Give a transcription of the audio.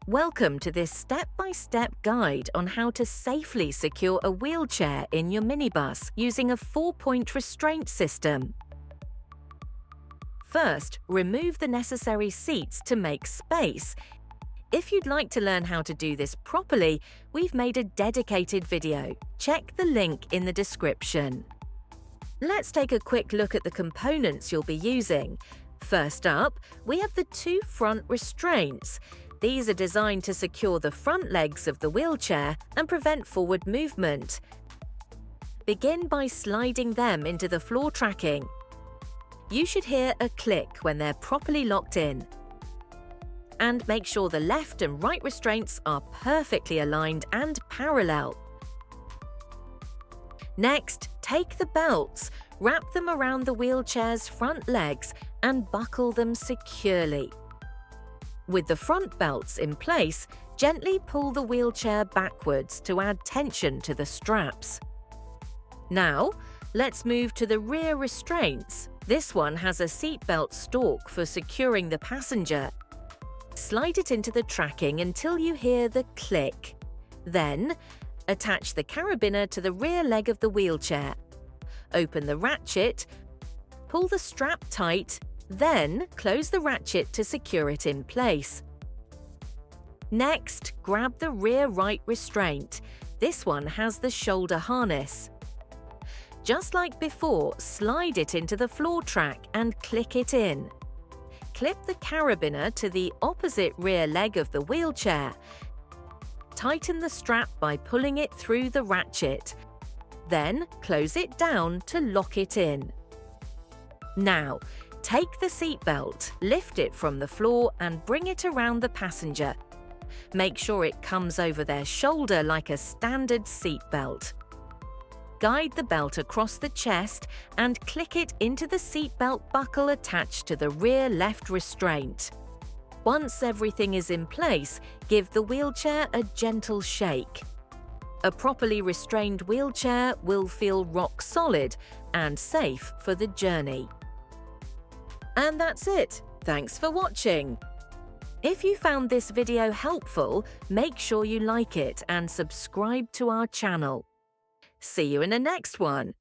Welcome to this step-by-step guide on how to safely secure a wheelchair in your minibus using a 4-point restraint system. First, remove the necessary seats to make space. If you'd like to learn how to do this properly, we've made a dedicated video. Check the link in the description. Let's take a quick look at the components you'll be using. First up, we have the two front restraints. These are designed to secure the front legs of the wheelchair and prevent forward movement. Begin by sliding them into the floor tracking. You should hear a click when they're properly locked in. And make sure the left and right restraints are perfectly aligned and parallel. Next, take the belts, wrap them around the wheelchair's front legs and buckle them securely. With the front belts in place, gently pull the wheelchair backwards to add tension to the straps. Now, let's move to the rear restraints. This one has a seatbelt stalk for securing the passenger. Slide it into the tracking until you hear the click. Then, attach the carabiner to the rear leg of the wheelchair. Open the ratchet, pull the strap tight, then close the ratchet to secure it in place. Next, grab the rear right restraint. This one has the shoulder harness. Just like before, slide it into the floor track and click it in. Clip the carabiner to the opposite rear leg of the wheelchair. Tighten the strap by pulling it through the ratchet. Then close it down to lock it in. Now, take the seatbelt, lift it from the floor and bring it around the passenger. Make sure it comes over their shoulder like a standard seatbelt. Guide the belt across the chest and click it into the seatbelt buckle attached to the rear left restraint. Once everything is in place, give the wheelchair a gentle shake. A properly restrained wheelchair will feel rock solid and safe for the journey. And that's it. Thanks for watching. If you found this video helpful, make sure you like it and subscribe to our channel. See you in the next one.